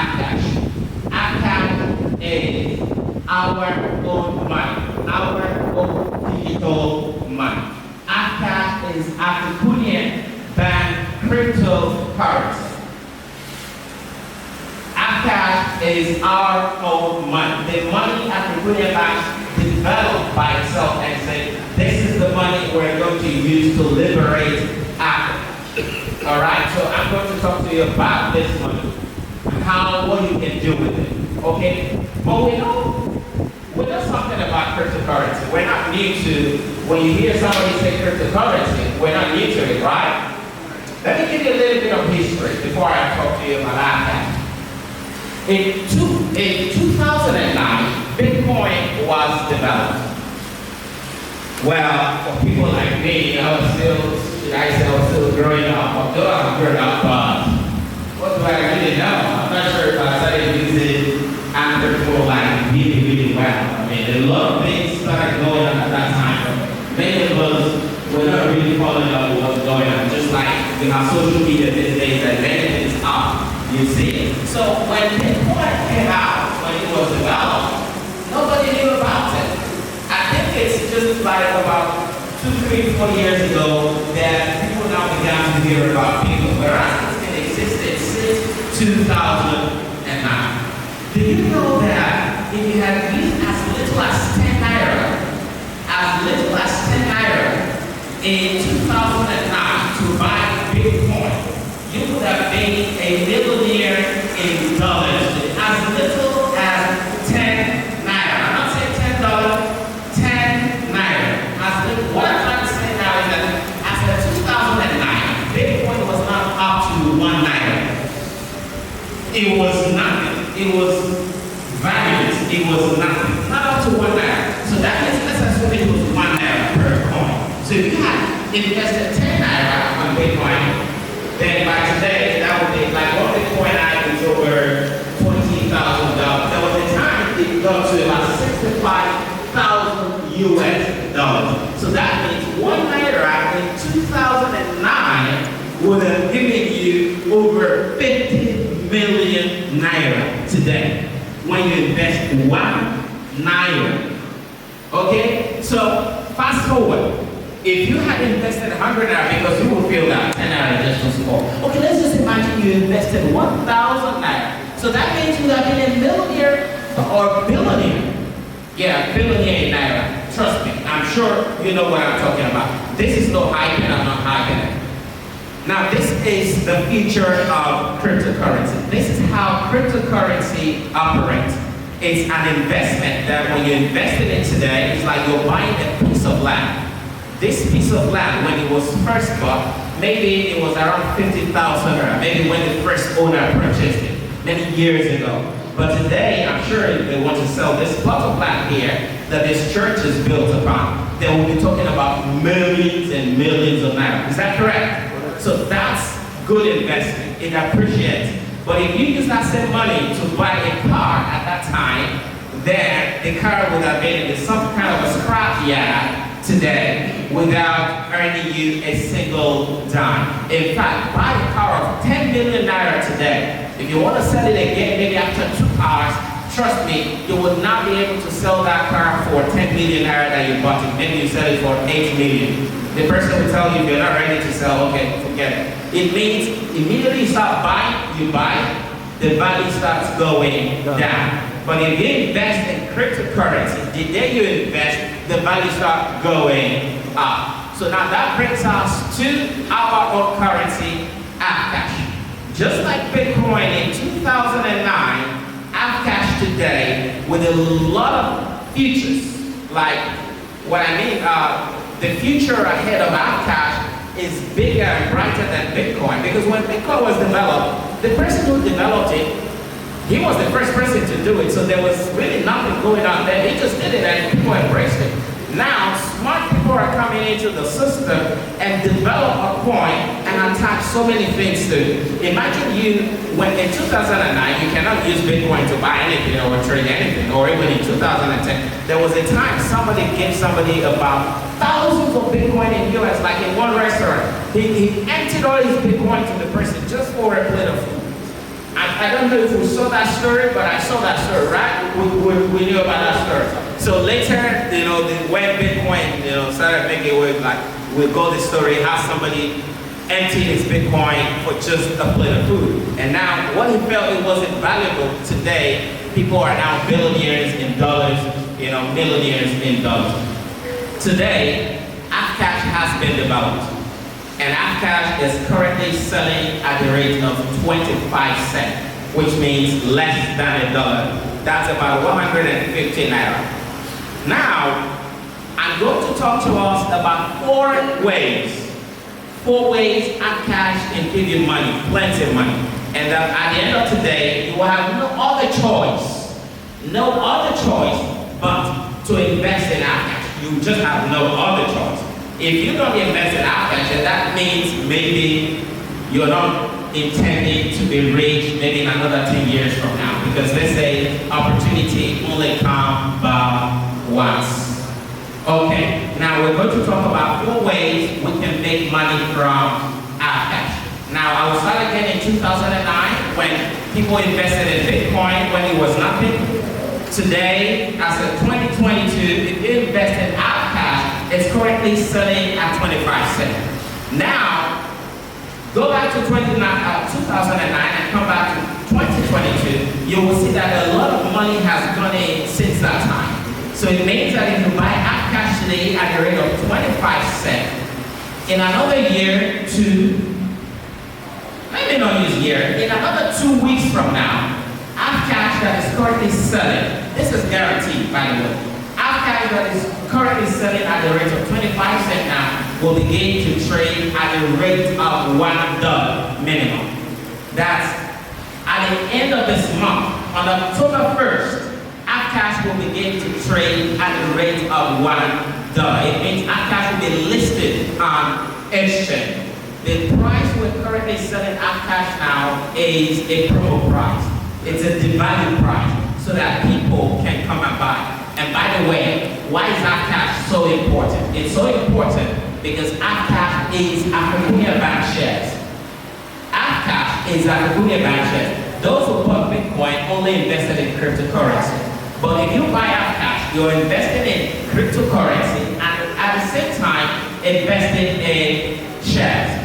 AFCASH. AFCASH is our own money, our own digital money. AFCASH is AFRICUNIA Bank cryptocurrency. AFCASH is our own money. The money AFRICUNIA Bank developed by itself and said, this is the money we're going to use to liberate Africa. All right, so I'm going to talk to you about this money and what you can do with it. Okay, but we know something about cryptocurrency. We're not new to, when you hear somebody say cryptocurrency, we're not new to it, right? Let me give you a little bit of history before I talk to you about that. In 2009, Bitcoin was developed. Well, for people like me, I was still growing up. Although I'm growing up, what do I really know? I'm not sure if I started using Android for like really well. I mean, a lot of things started going on at that time. Many of us were not really following up with what's going on. Just like we have social media these days that many things are. You see? So when Bitcoin came out, when it was developed, nobody knew about it. I think it's just like about 2, 3, 4 years ago that people now began to hear about Bitcoin, whereas it's been existed since 2009. Do you know that if you had used as little as 10 naira in 2009 to buy Bitcoin, you would have been a millionaire in dollars. As little as 10 naira. I'm not saying $10, 10 naira. As little, what I'm trying to say now is that as of 2009, Bitcoin was not up to 1 naira. It was nothing. It was valueless. It was nothing. Not up to 1 naira. So that means let's assume it was 1 naira per coin. So if you had invested 10 naira on Bitcoin, then by today, that would be like one Bitcoin item is over $20,000. There was a time it got to about 65,000 US. So that means 1 naira in 2009 would have given you over 50 million naira today when you invest 1 naira. Okay? So fast forward. If you had invested 100 naira, because you will feel that 10 naira is just too small. Okay, let's just imagine you invested 1,000 naira. So that means you have been a millionaire or billionaire. Yeah, billionaire in naira. Trust me, I'm sure you know what I'm talking about. This is no hype and I'm not hyping it. Now this is the future of cryptocurrency. This is how cryptocurrency operates. It's an investment that when you invest in it today, it's like you're buying a piece of land. This piece of land, when it was first bought, maybe it was around 50,000 naira, maybe when the first owner purchased it, many years ago. But today, I'm sure if they want to sell this plot of land here that this church is built upon, they will be talking about millions and millions of naira. Is that correct? So that's good investment. It appreciates. But if you use that same money to buy a car at that time, then the car would have been in some kind of a scrap yard today without earning you a single dime. In fact, buy a car of 10 million naira today. If you want to sell it again, maybe after 2 hours, trust me, you would not be able to sell that car for 10 million naira that you bought it. Maybe you sell it for 8 million. The person will tell you if you're not ready to sell, okay, forget it. It means immediately you start buying, you buy, the value starts going down. But if you invest in cryptocurrency, the day you invest, the value starts going up. So now that brings us to our own currency, AFCASH. Just like Bitcoin in 2009, AFCASH today, with a lot of features, like what I mean, the future ahead of AFCASH is bigger and brighter than Bitcoin. Because when Bitcoin was developed, the person who developed it, he was the first person to do it, so there was really nothing going on there. He just did it and people embraced it. Now, smart people are coming into the system and develop a coin and attach so many things to it. Imagine you, when in 2009, you cannot use Bitcoin to buy anything or trade anything, or even in 2010, there was a time somebody gave somebody about thousands of Bitcoin in US, like in one restaurant. He emptied all his Bitcoin to the person just for a plate of food. I don't know if we saw that story, but I saw that story, right? We knew about that story. So later, when Bitcoin, started making waves, like we got the story how somebody emptied his Bitcoin for just a plate of food. And now, what he felt it wasn't valuable today, people are now billionaires in dollars, millionaires in dollars. Today, AFCASH has been developed. And AFCASH is currently selling at the rate of 25 cents, which means less than $1. That's about 150 naira. Now, I'm going to talk to us about four ways AFCASH can give you money, plenty of money. And at the end of today, you will have no other choice but to invest in AFCASH. You just have no other choice. If you don't invest in AFCASH, that means maybe you're not intending to be rich maybe in another 10 years from now. Because let's say opportunity only comes by once. Okay, now we're going to talk about 4 ways we can make money from AFCASH. Now, I was started again in 2009 when people invested in Bitcoin when it was nothing. Today, as of 2022, if you invest in AFCASH, it's currently selling at 25 cents. Now, go back to 2009 and come back to 2022, you will see that a lot of money has gone in since that time. So it means that if you buy AFCASH today at the rate of 25 cents, in another year, maybe not use year, in another 2 weeks from now, AFCASH that is currently selling, this is guaranteed by the way, AFCASH that is currently selling at the rate of 25 cents now will begin to trade at the rate of $1 minimum. That's at the end of this month, on October 1st, AFCASH will begin to trade at the rate of $1. It means AFCASH will be listed on exchange. The price we're currently selling AFCASH now is a promo price. It's a devalued price so that people can come and buy. And by the way, why is AFCASH so important? It's so important because AFCASH is AFRICUNIA bank shares. AFCASH is AFRICUNIA bank shares. Those who bought Bitcoin only invested in cryptocurrency. But if you buy AFCASH, you're investing in cryptocurrency and at the same time investing in shares.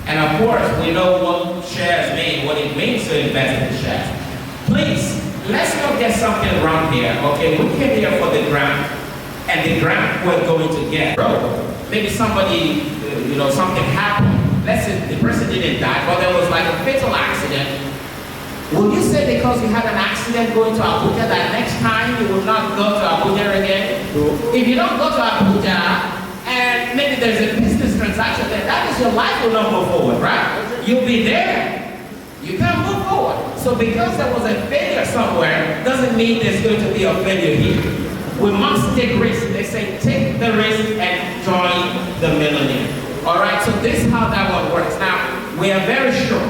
And of course, we know what shares mean, what it means to invest in shares. Please, let's not get something wrong here, okay? We came here for the grant, and the grant we're going to get. Maybe somebody, something happened. Let's say the person didn't die, but there was like a fatal accident. Will you say because you had an accident going to Abuja that next time you will not go to Abuja again? No. If you don't go to Abuja, and maybe there's a business transaction there, that is your life will not move forward, right? You'll be there. You can't move forward. So because there was a failure somewhere, doesn't mean there's going to be a failure here. We must take risks. They say take the risk and join the millionaire. All right, so this is how that one works. Now, we're very sure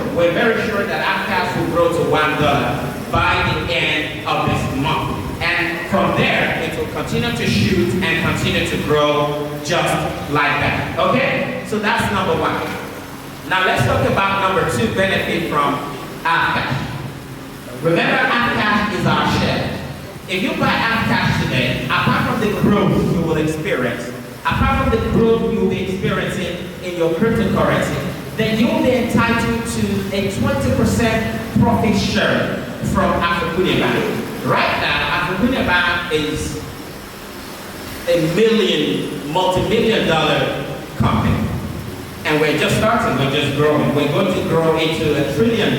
that AFCASH will grow to $1 by the end of this month. And from there, it will continue to shoot and continue to grow just like that. Okay? So that's number 1. Now let's talk about number 2 benefit from AFCASH. Remember, AFCASH is our share. If you buy AFCASH today, apart from the growth you will experience, apart from the growth you will be experiencing in your cryptocurrency, then you will be entitled to a 20% profit share from AFRICUNIA Bank. Right now, AFRICUNIA Bank is a multi-million-dollar company. And we're just starting, we're just growing. We're going to grow into $1 trillion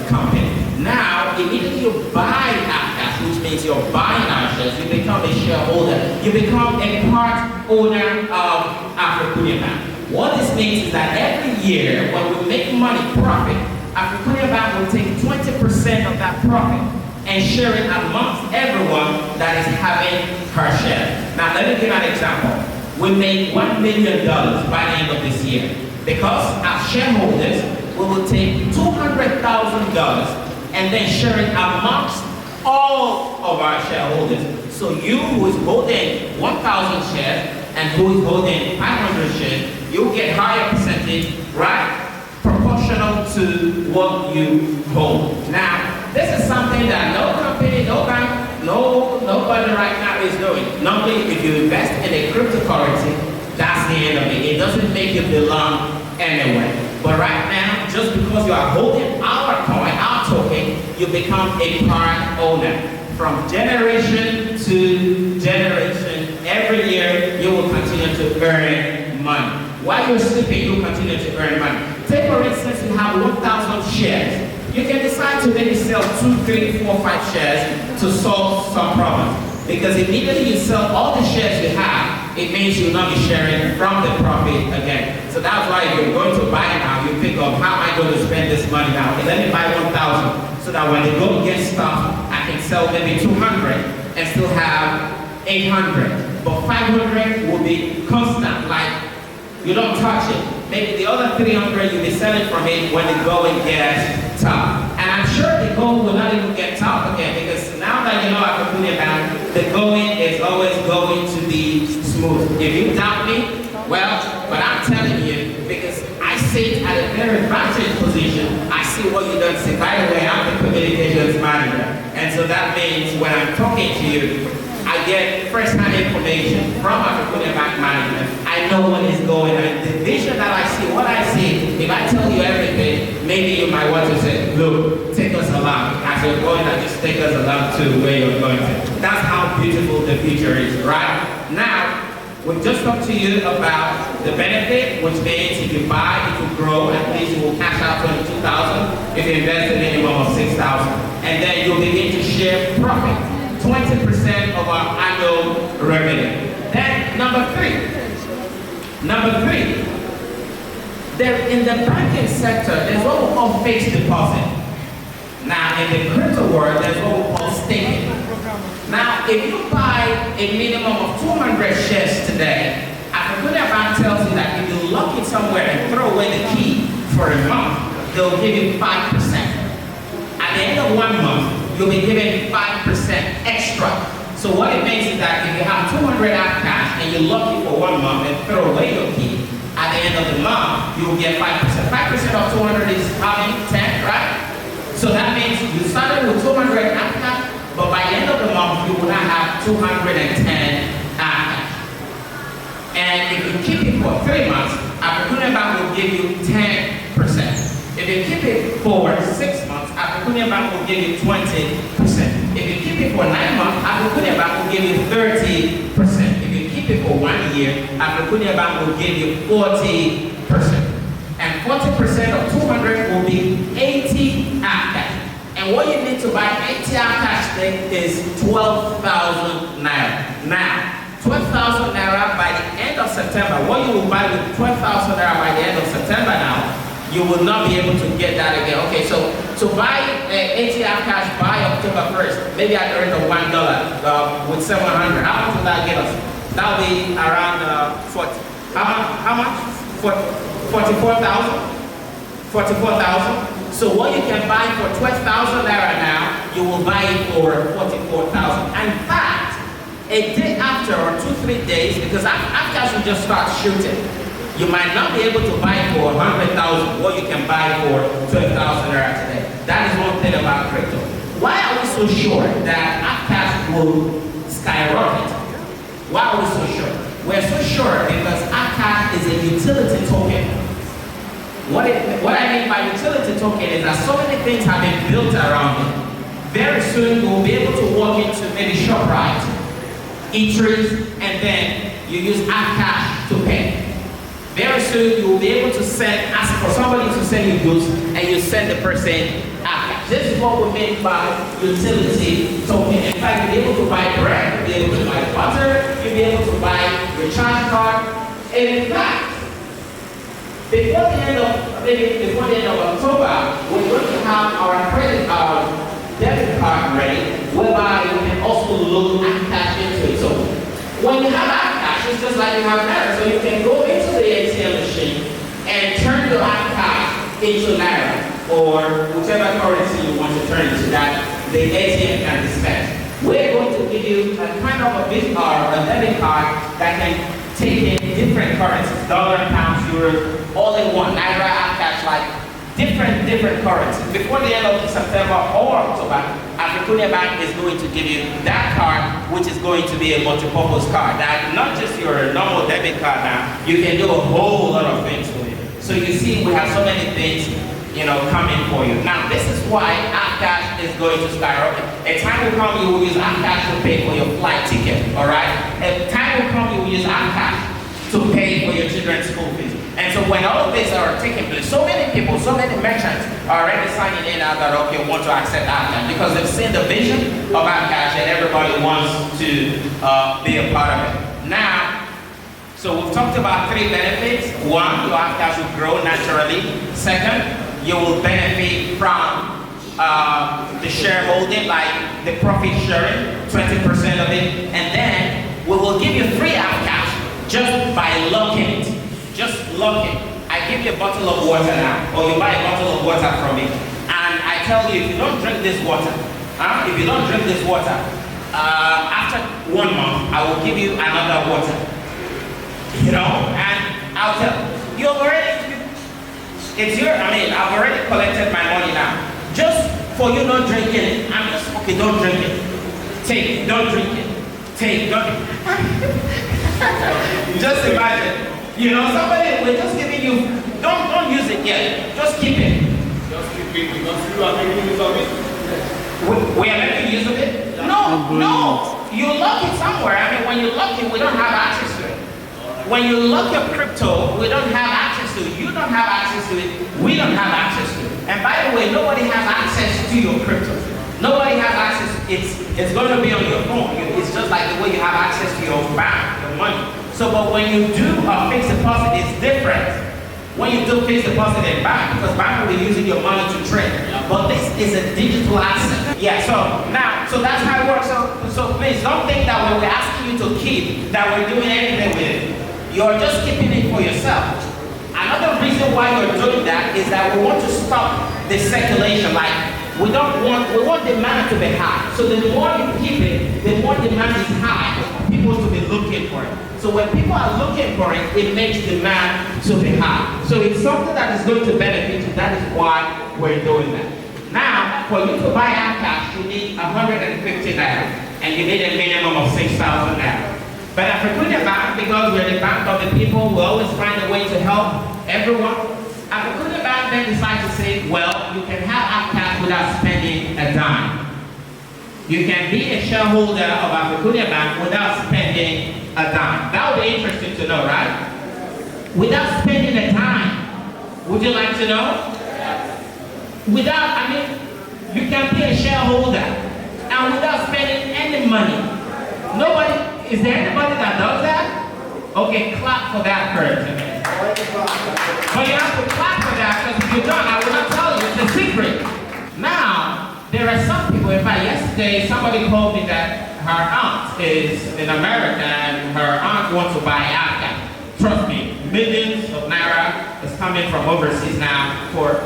company. Now, immediately you buy AFCASH, which means you're buying our shares, you become a shareholder. You become a part owner of AFRICUNIA Bank. What this means is that every year, when we make money, profit, AFRICUNIA Bank will take 20% of that profit and share it amongst everyone that is having her share. Now, let me give an example. We made $1 million by the end of this year. Because as shareholders, we will take $200,000 and then share it amongst all of our shareholders. So you who is holding 1,000 shares and who is holding 500 shares, you'll get higher percentage, right? Proportional proportional to what you hold. Now, this is something that no company, no bank, nobody right now is doing. Normally, if you invest in a cryptocurrency, that's the end of it. It doesn't make you belong anywhere. But right now, just because you are holding our coin, our token, you become a part owner. From generation to generation, every year you will continue to earn money. While you're sleeping, you continue to earn money. Take for instance, you have 1,000 shares. You can decide to maybe sell 2, 3, 4, 5 shares to solve some problems. Because immediately you sell all the shares you have, it means you'll not be sharing from the profit again. So that's why if you're going to buy now, you think of how am I going to spend this money now? Okay, let me buy 1,000 so that when they go get stuff, I can sell maybe 200 and still have 800. But 500 will be constant, like you don't touch it. Maybe the other 300 you'll be selling from it when the going gets tough. And I'm sure the going will not even get tough again, because now that you know AFRICUNIA Bank, the going is always going to be smooth. If you doubt me, well, but I'm telling you, because I sit at a very advantageous position. I see what you don't see. By the way, I'm the communications manager. And so that means when I'm talking to you, I get first-hand information from AFRICUNIA Bank Management. I know what is going on. The vision that I see, what I see, if I tell you everything, maybe you might want to say, look, take us along. As you're going, just take us along to where you're going to. That's how beautiful the future is, right? Now, we've just talked to you about the benefit, which means if you buy, it will grow. At least you will cash out $22,000 if you invest a minimum of $6,000. And then you'll begin to share profit. 20% of our annual revenue. Then number three, there in the banking sector, there's what we call fixed deposit. Now in the crypto world, there's what we call staking. Now if you buy a minimum of 200 shares today, AFRICUNIA Bank tells you that if you lock it somewhere and throw away the key for a month, they'll give you 5%. At the end of 1 month, you'll be given 5% extra. So what it means is that if you have 200 AFCASH and you lock it for 1 month and throw away your key, at the end of the month, you will get 5%. 5% of 200 is how many? 10, right? So that means you started with 200 AFCASH, but by the end of the month, you will not have 210 AFCASH. And if you keep it for 3 months, AFRICUNIA Bank will give you 10%. If you keep it for 6 months, AFRICUNIA Bank will give you 20%. If you keep it for 9 months, AFRICUNIA Bank will give you 30%. If you keep it for 1 year, AFRICUNIA Bank will give you 40%. And 40% of 200 will be 80 AFCASH. And what you need to buy 80 AFCASH today is 12,000 naira. Now, 12,000 naira by the end of September. What you will buy with 12,000 naira by the end of September now, you will not be able to get that again. Okay, so to buy 80 AFCASH by October 1st, maybe at the rate of $1 with 700. How much will that get us? That will be around 40. How much? 44,000. 44,000. So what you can buy for 12,000 naira now, you will buy it for 44,000. In fact, a day after or 2-3 days, because AFCASH will just start shooting. You might not be able to buy for 100,000 what you can buy for 12,000 naira today. That is one thing about crypto. Why are we so sure that AFCASH will skyrocket? Why are we so sure? We're so sure because AFCASH is a utility token. What I mean by utility token is that so many things have been built around it. Very soon you will be able to walk into maybe ShopRite, eateries, and then you use AFCASH to pay. Very soon you will be able to ask for somebody to send you goods, and you send the person AFCASH. This is what we mean by utility token. In fact, you'll be able to buy bread, you'll be able to buy butter, you'll be able to buy your charge card. And in fact, before the end of October, we're going to have our credit debit card ready, whereby you can also load AFCASH into it. So when you have AFCASH, it's just like you have Naira. So you can go into the ATM machine and turn your AFCASH into Naira, or whichever currency you want to turn into that the ATM can dispense. We're going to give you a kind of a debit card that can take in different currencies, dollar, pounds, euros, all in one. Naira, AFCASH, like different currencies. Before the end of September or October, AFRICUNIA Bank is going to give you that card, which is going to be a multi-purpose card. That not just your normal debit card now, you can do a whole lot of things with it. So you see, we have so many things, coming for you. Now, this is why AFCASH is going to skyrocket. A time will come you will use AFCASH to pay for your flight ticket, all right? A time will come you will use AFCASH to pay for your children's school fees. And so when all of these are taking place, so many people, so many merchants are already signing in now that, okay, want to accept AFCASH because they've seen the vision of AFCASH and everybody wants to be a part of it. Now, so we've talked about 3 benefits. 1, your AFCASH will grow naturally. 2nd, you will benefit from the shareholding, like the profit sharing, 20% of it. And then we will give you free AFCASH just by locking it. Just lock it. I give you a bottle of water now, or you buy a bottle of water from me, and I tell you, if you don't drink this water, after 1 month, I will give you another water. And I'll tell you, I've already collected my money now. Just for you not drinking it, I'm just, okay, don't drink it. Take, don't drink it. Take, don't. Just imagine. Somebody, we're just giving you, don't use it yet. Just keep it. Just keep it because you are making use of it. We are making use of it? No. You lock it somewhere. When you lock it, we don't have access to it. When you lock your crypto, we don't have access to it. You don't have access to it. We don't have access to it. And by the way, nobody has access to your crypto. Nobody has access. It's going to be on your phone. It's just like the way you have access to your bank, your money. So, but when you do a fixed deposit, it's different. When you do fixed deposit in bank, because bank will be using your money to trade. But this is a digital asset. Yeah, so that's how it works. So please don't think that when we're asking you to keep, that we're doing anything with it. You're just keeping it for yourself. Another reason why we're doing that is that we want to stop the speculation. Like, we want demand to be high. So the more you keep it, the more demand is high. People to be looking for it. So when people are looking for it, it makes demand to be high. So it's something that is going to benefit you. That is why we're doing that. Now, for you to buy AFCASH, you need 150 naira, and you need a minimum of 6,000 naira. But AFRICUNIA Bank, because we're the bank of the people, we always find a way to help everyone. AFRICUNIA Bank then decides to say, well, you can have AFCASH without spending a dime. You can be a shareholder of AFRICUNIA Bank without spending a dime. That would be interesting to know, right? Without spending a dime. Would you like to know? You can be a shareholder and without spending any money. Is there anybody that does that? Okay, clap for that person. But you have to clap for that because if you don't, I will not tell you, it's a secret. Now, there are some people, in fact, yesterday somebody told me that her aunt is in America and her aunt wants to buy AFCASH. Trust me, millions of naira is coming from overseas now for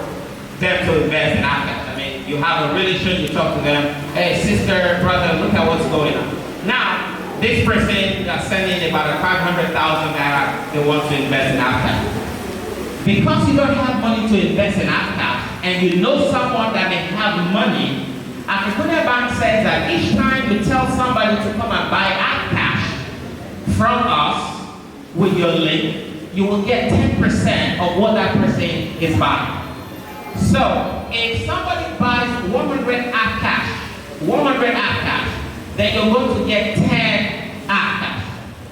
them to invest in AFCASH. You have a relation, you talk to them, hey sister, brother, look at what's going on. Now, this person is sending about 500,000 naira they want to invest in AFCASH. Because you don't have money to invest in AFCASH and you know someone that may have money, AFRICUNIA Bank says that each time you tell somebody to come and buy AFCASH from us with your link, you will get 10% of what that person is buying. So, if somebody buys 100 AFCASH, then you're going to get 10 AFCASH.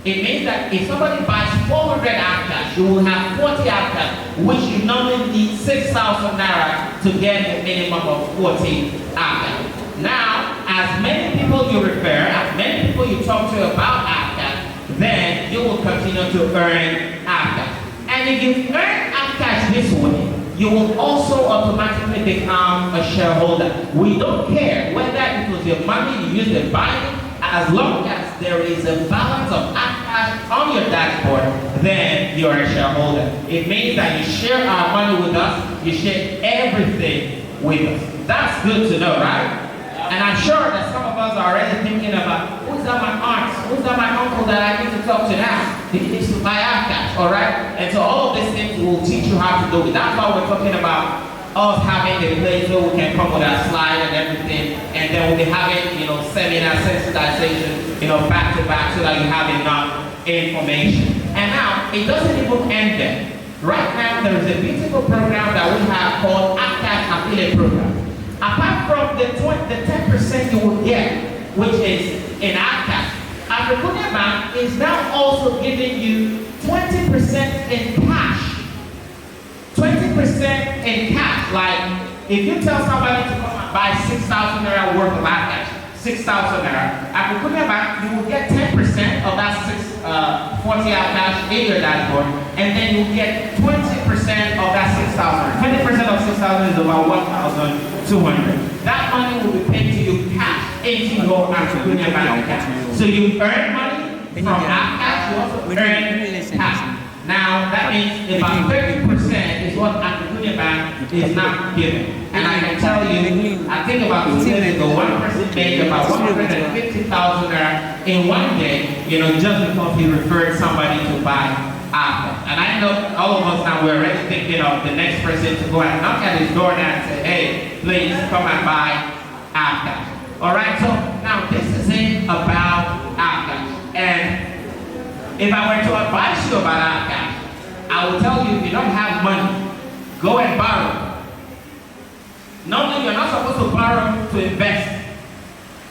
It means that if somebody buys 400 AFCASH, you will have 40 AFCASH, which you normally need 6,000 naira to get a minimum of 40 AFCASH. Now, as many people you refer, as many people you talk to about AFCASH, then you will continue to earn AFCASH. And if you earn AFCASH this way, you will also automatically become a shareholder. We don't care whether it was your money you used to buy it, as long as there is a balance of AFCASH on your dashboard, then you're a shareholder. It means that you share our money with us, you share everything with us. That's good to know, right? And I'm sure that some of us are already thinking about, who's that my aunt? Who's that my uncle that I need to talk to now? He needs to buy AFCASH, all right? And so all of these things will teach you how to do it. That's why we're talking about us having a place where we can come with our slide and everything, and then we'll be having, seminar sensitization, back to back so that you have enough information. And now, it doesn't even end there. Right now, there is a beautiful program that we have called AFCASH Affiliate Program. Apart from the 10% you will get, which is in AFCASH, AFRICUNIA Bank is now also giving you 20% in cash. 20% in cash. Like, if you tell somebody to come and buy 6,000 naira worth of AFCASH, 6,000 naira, AFRICUNIA Bank, you will get 10% of that 40 AFCASH in your dashboard, and then you get 20% of that 6,000. 20% of 6,000 is about 1,200. That money will be paid to you cash into your AFRICUNIA Bank account. So you earn money from AFCASH, you also earn cash. Now, that means about 30% is what AFRICUNIA Bank is not giving. And I can tell you, I think about 2 years ago, one person made about 150,000 naira in one day, just because he referred somebody to buy AFCASH. And I know all of us now, we're already thinking of the next person to go and knock at his door now and say, hey, please come and buy AFCASH. All right, so now this is it about AFCASH. And if I were to advise you about AFCASH, I will tell you, if you don't have money, go and borrow. Normally, you're not supposed to borrow to invest.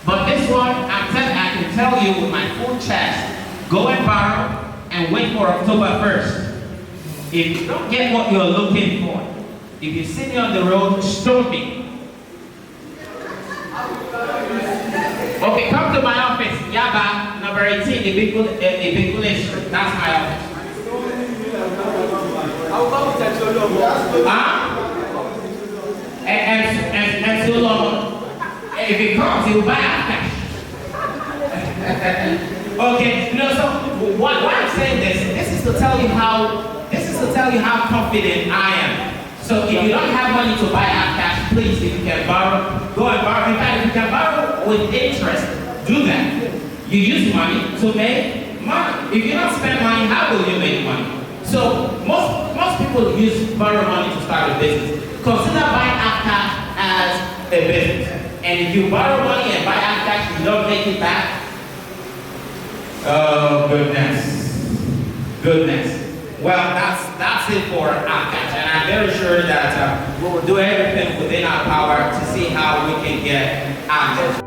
But this one, I can tell you with my full chest, go and borrow and wait for October 1st. If you don't get what you're looking for, if you see me on the road, stone me. Okay, come to my office, Yaba, number 18, Ibikule Street. That's my office. And so long, if it comes, he will buy AFCASH. Okay, so why I'm saying this is to tell you how confident I am. So if you don't have money to buy AFCASH, please, if you can borrow, go and borrow. In fact, if you can borrow with interest, do that. You use money to make money. If you don't spend money, how will you make money? So most people borrow money to start a business. Consider buying AFCASH as a business. And if you borrow money and buy AFCASH, you don't make it back. Oh, goodness. Well, that's it for AFCASH, and I'm very sure that we will do everything within our power to see how we can get AFCASH.